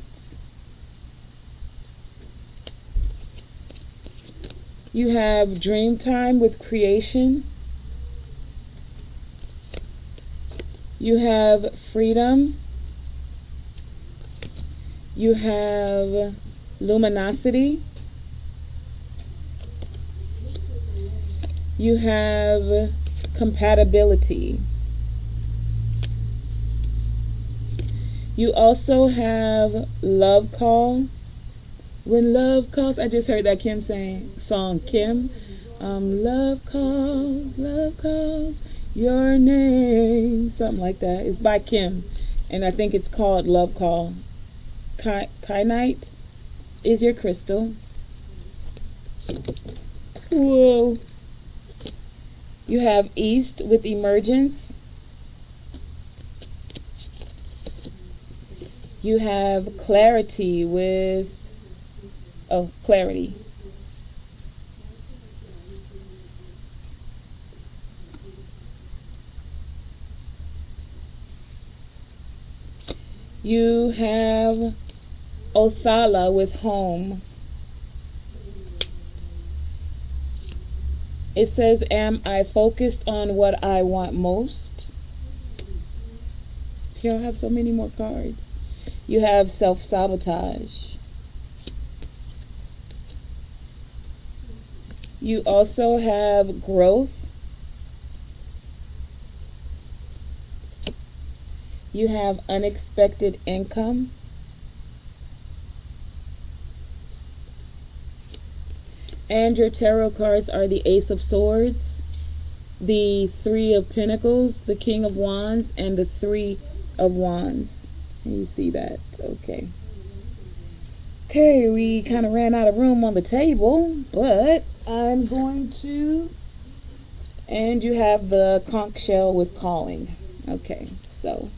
Speaker 1: You have dream time with creation. You have freedom. You have luminosity. You have compatibility. You also have love call. When love calls, I just heard that Kim song, Kim. Love calls your name. Something like that. It's by Kim. And I think it's called Love Call. Kyanite is your crystal. Whoa. You have East with emergence. You have clarity with, clarity. You have Othala with home. It says, am I focused on what I want most? Here I have so many more cards. You have self-sabotage. You also have growth. You have unexpected income. And your tarot cards are the Ace of Swords, the Three of Pentacles, the King of Wands, and the Three of Wands. Can you see that? Okay. Okay, we kind of ran out of room on the table, but I'm going to... And you have the conch shell with calling. Okay, so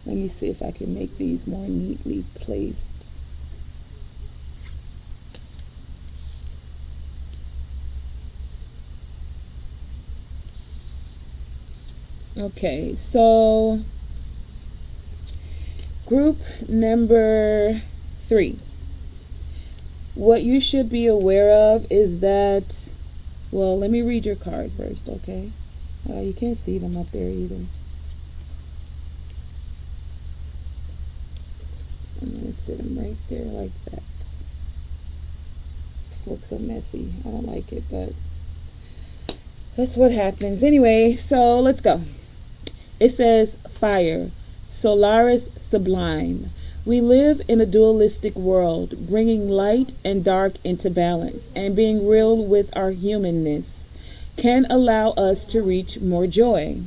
Speaker 1: let me see if I can make these more neatly placed. Okay, so group number 3. What you should be aware of is that, well, let me read your card first, okay? You can't see them up there either. I'm going to sit them right there like that. This looks so messy. I don't like it, but that's what happens. Anyway, so let's go. It says fire, Solaris sublime. We live in a dualistic world, bringing light and dark into balance, and being real with our humanness can allow us to reach more joy,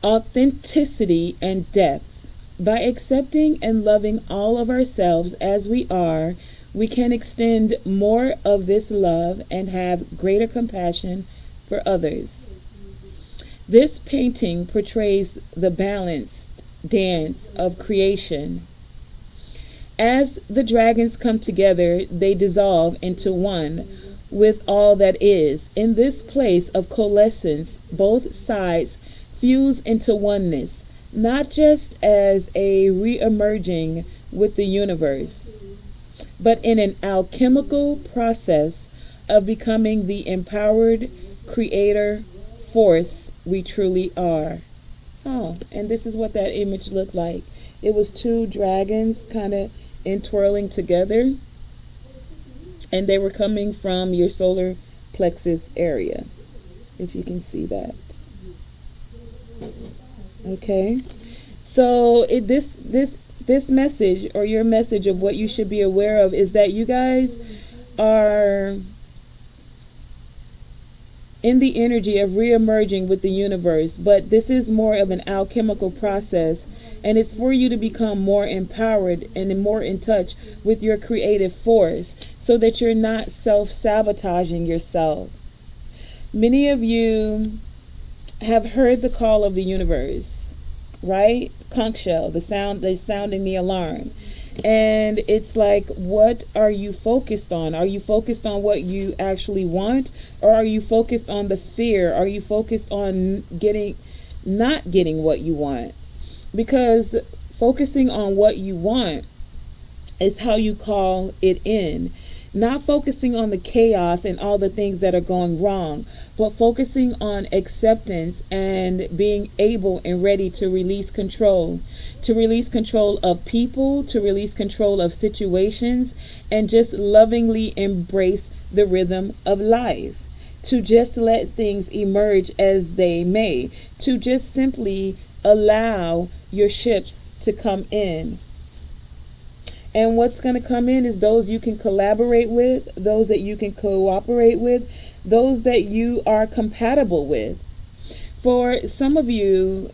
Speaker 1: authenticity, and depth. By accepting and loving all of ourselves as we are, we can extend more of this love and have greater compassion for others. This painting portrays the balanced dance of creation. As the dragons come together, they dissolve into one with all that is. In this place of coalescence, both sides fuse into oneness, not just as a re-emerging with the universe, but in an alchemical process of becoming the empowered creator force we truly are. Oh, and this is what that image looked like. It was 2 dragons kind of entwirling together, and they were coming from your solar plexus area, if you can see that. Okay, so this message, or your message of what you should be aware of, is that you guys are in the energy of re-emerging with the universe, but this is more of an alchemical process, And it's for you to become more empowered and more in touch with your creative force so that you're not self-sabotaging yourself. Many of you have heard the call of the universe, right? Conch shell, the sounding the alarm. And it's like, what are you focused on? Are you focused on what you actually want? Or are you focused on the fear? Are you focused on not getting what you want? Because focusing on what you want is how you call it in. Not focusing on the chaos and all the things that are going wrong, but focusing on acceptance and being able and ready to release control. To release control of people, to release control of situations, and just lovingly embrace the rhythm of life. To just let things emerge as they may. To just simply allow your ships to come in. And what's going to come in is those you can collaborate with, those that you can cooperate with, those that you are compatible with. For some of you,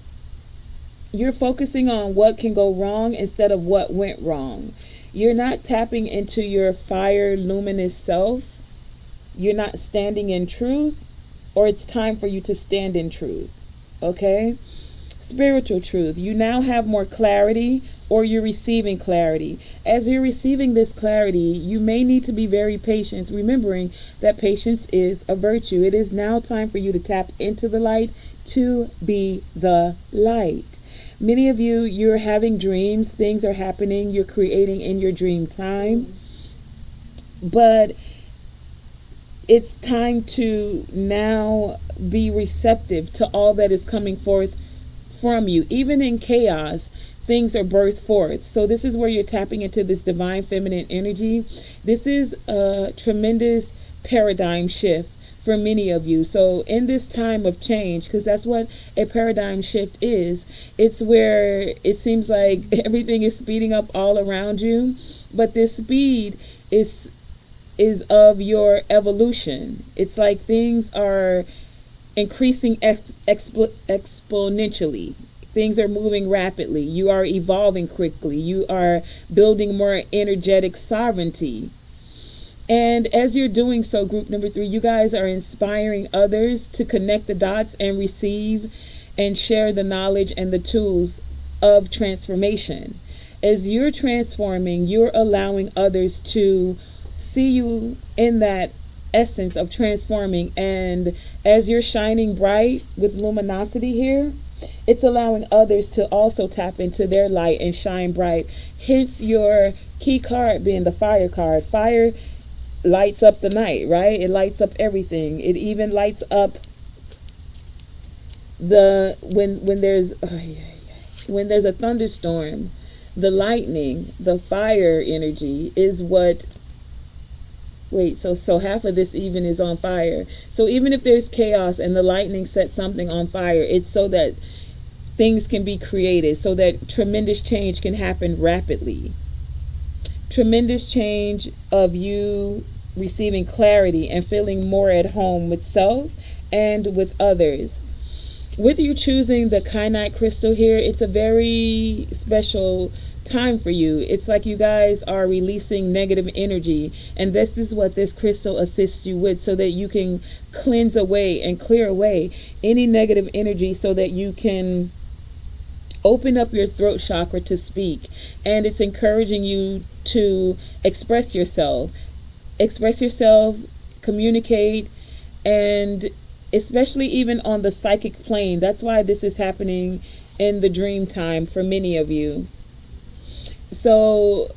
Speaker 1: you're focusing on what can go wrong instead of what went wrong. You're not tapping into your fire luminous self. You're not standing in truth, or it's time for you to stand in truth. Okay? Spiritual truth. You now have more clarity, or you're receiving clarity. As you're receiving this clarity, you may need to be very patient, remembering that patience is a virtue. It is now time for you to tap into the light, to be the light. Many of you, you're having dreams, things are happening, you're creating in your dream time. But it's time to now be receptive to all that is coming forth from you. Even in chaos, things are birthed forth. So this is where you're tapping into this divine feminine energy. This is a tremendous paradigm shift for many of you. So in this time of change, because that's what a paradigm shift is, it's where it seems like everything is speeding up all around you, but this speed is of your evolution. It's like things are increasing exponentially. Things are moving rapidly. You are evolving quickly. You are building more energetic sovereignty. And as you're doing so, group number 3, you guys are inspiring others to connect the dots and receive and share the knowledge and the tools of transformation. As you're transforming, you're allowing others to see you in that essence of transforming. And as you're shining bright with luminosity here, it's allowing others to also tap into their light and shine bright. Hence your key card being the fire card. Fire lights up the night, right? It lights up everything. It even lights up when there's a thunderstorm. The lightning, the fire energy is what. Wait, so half of this even is on fire. So even if there's chaos and the lightning sets something on fire, it's so that things can be created, so that tremendous change can happen rapidly. Tremendous change of you receiving clarity and feeling more at home with self and with others. With you choosing the kyanite crystal here, it's a very special time for you. It's like you guys are releasing negative energy, and this is what this crystal assists you with, so that you can cleanse away and clear away any negative energy, so that you can open up your throat chakra to speak. And it's encouraging you to express yourself, communicate, and especially even on the psychic plane. That's why this is happening in the dream time for many of you. So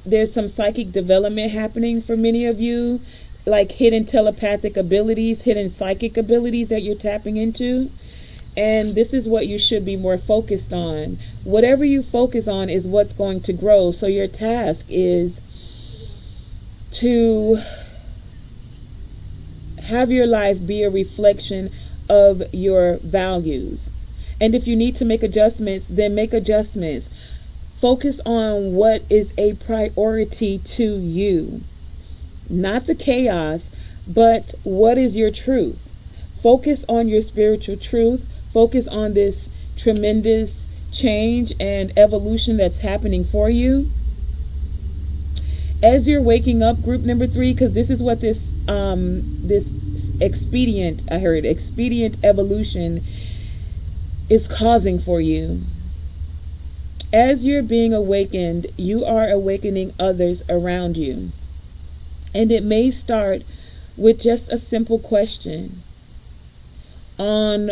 Speaker 1: there's some psychic development happening for many of you, like hidden telepathic abilities, hidden psychic abilities that you're tapping into. And this is what you should be more focused on. Whatever you focus on is what's going to grow. So your task is to have your life be a reflection of your values. And if you need to make adjustments, then make adjustments. Focus on what is a priority to you. Not the chaos, but what is your truth. Focus on your spiritual truth. Focus on this tremendous change and evolution that's happening for you. As you're waking up, group number 3, because this is what this expedient, I heard, expedient evolution is causing for you. As you're being awakened, you are awakening others around you. And it may start with just a simple question on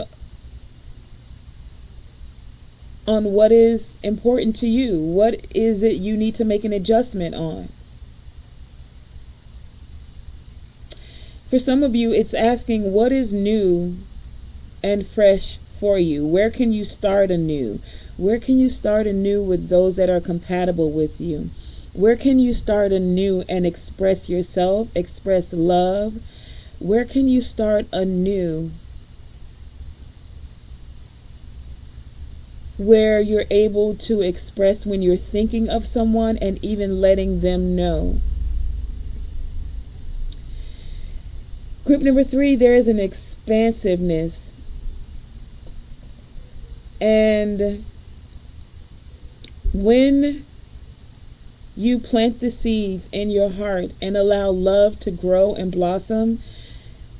Speaker 1: what is important to you. What is it you need to make an adjustment on? For some of you, it's asking what is new and fresh for you. Where can you start anew? Where can you start anew with those that are compatible with you? Where can you start anew and express yourself, express love? Where can you start anew where you're able to express when you're thinking of someone and even letting them know? Group number 3, there is an expansiveness. And when you plant the seeds in your heart and allow love to grow and blossom,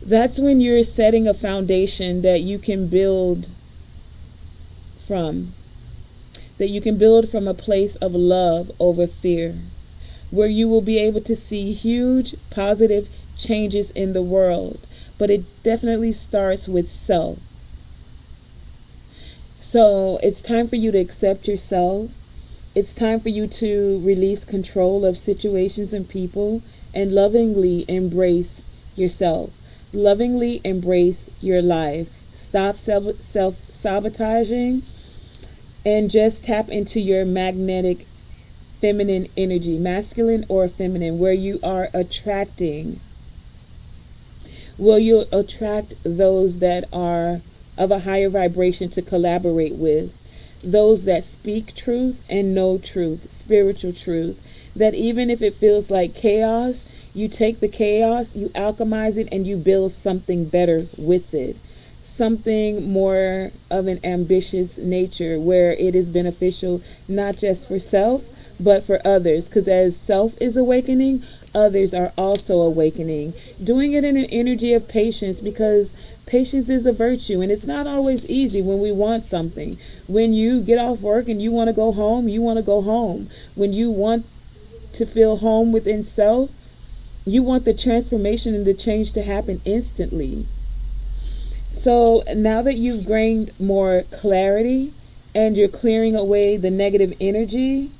Speaker 1: that's when you're setting a foundation that you can build from. That you can build from a place of love over fear, where you will be able to see huge positive changes in the world. But it definitely starts with self. So it's time for you to accept yourself. It's time for you to release control of situations and people and lovingly embrace yourself. Lovingly embrace your life. Stop self-sabotaging and just tap into your magnetic feminine energy, masculine or feminine, where you are attracting. Will you attract those that are of a higher vibration to collaborate with? Those that speak truth and know truth, spiritual truth. That even if it feels like chaos, you take the chaos, you alchemize it, and you build something better with it. Something more of an ambitious nature where it is beneficial not just for self, but for others. Because as self is awakening, others are also awakening. Doing it in an energy of patience, because patience is a virtue, and it's not always easy when we want something. When you get off work and you want to go home, you want to go home. When you want to feel home within self, you want the transformation and the change to happen instantly. So now that you've gained more clarity and you're clearing away the negative energy,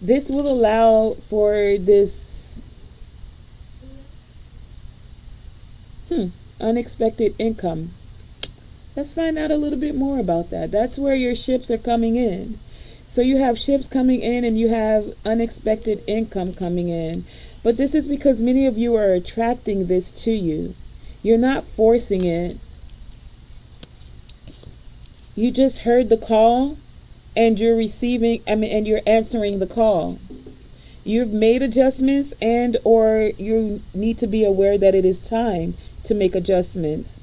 Speaker 1: this will allow for this unexpected income. Let's find out a little bit more about that. That's where your ships are coming in. So you have ships coming in and you have unexpected income coming in. But this is because many of you are attracting this to you. You're not forcing it. You just heard the call and you're and you're answering the call. You've made adjustments and or you need to be aware that it is time to make adjustments.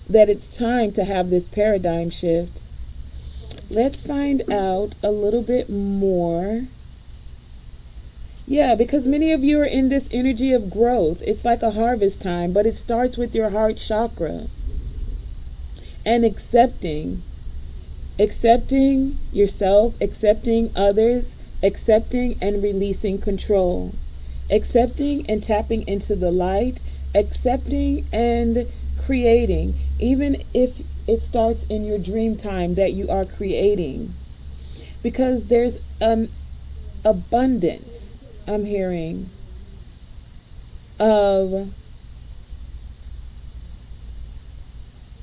Speaker 1: That it's time to have this paradigm shift. Let's find out a little bit more. Yeah, because many of you are in this energy of growth. It's like a harvest time, but it starts with your heart chakra. And accepting yourself, accepting others, accepting and releasing control. Accepting and tapping into the light, accepting and creating, even if it starts in your dream time that you are creating. Because there's an abundance, I'm hearing, of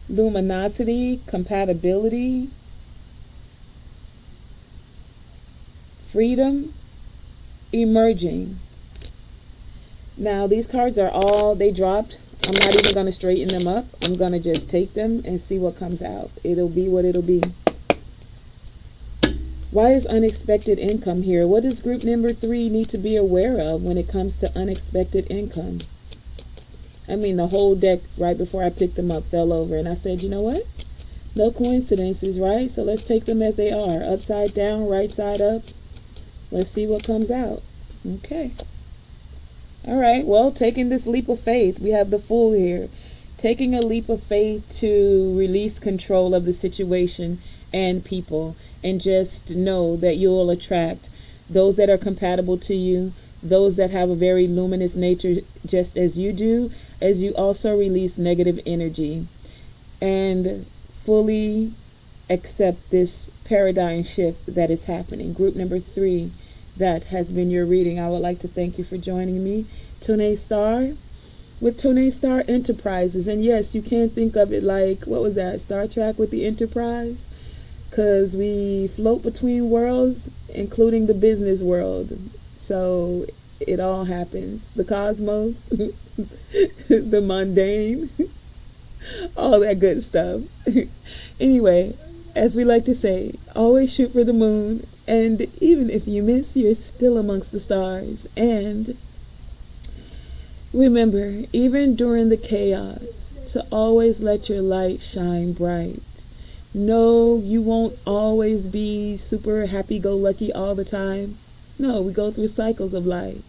Speaker 1: luminosity, compatibility, freedom emerging. Now these cards are all, they dropped. I'm not even going to straighten them up. I'm going to just take them and see what comes out. It'll be what it'll be. Why is unexpected income here? What does group number 3 need to be aware of when it comes to unexpected income? I mean, the whole deck right before I picked them up fell over. And I said, you know what? No coincidences, right? So let's take them as they are. Upside down, right side up. Let's see what comes out. Okay. All right. Well, taking this leap of faith, we have the Fool here. Taking a leap of faith to release control of the situation and people, and just know that you'll attract those that are compatible to you, those that have a very luminous nature just as you do, as you also release negative energy. And fully accept this paradigm shift that is happening. Group number 3, that has been your reading. I would like to thank you for joining me, Tonae Star, with Tonae Star Enterprises. And yes, you can think of it like, what was that, Star Trek with the Enterprise? Because we float between worlds, including the business world. So it all happens. The cosmos, the mundane, all that good stuff. Anyway, as we like to say, always shoot for the moon. And even if you miss, you're still amongst the stars. And remember, even during the chaos, to always let your light shine bright. No, you won't always be super happy-go-lucky all the time. No, we go through cycles of life.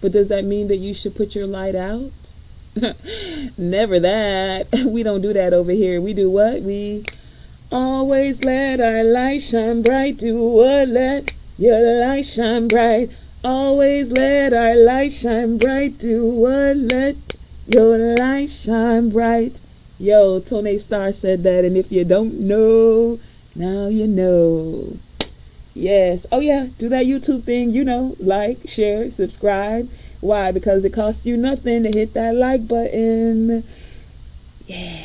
Speaker 1: But does that mean that you should put your light out? Never that. We don't do that over here. We do what? We always let our light shine bright. Do what? Let your light shine bright. Always let our light shine bright. Do what? Let your light shine bright. Yo, Tonae Star said that, and if you don't know, now you know. Yes. Oh yeah, do that YouTube thing, like, share, subscribe. Why? Because it costs you nothing to hit that like button. Yeah.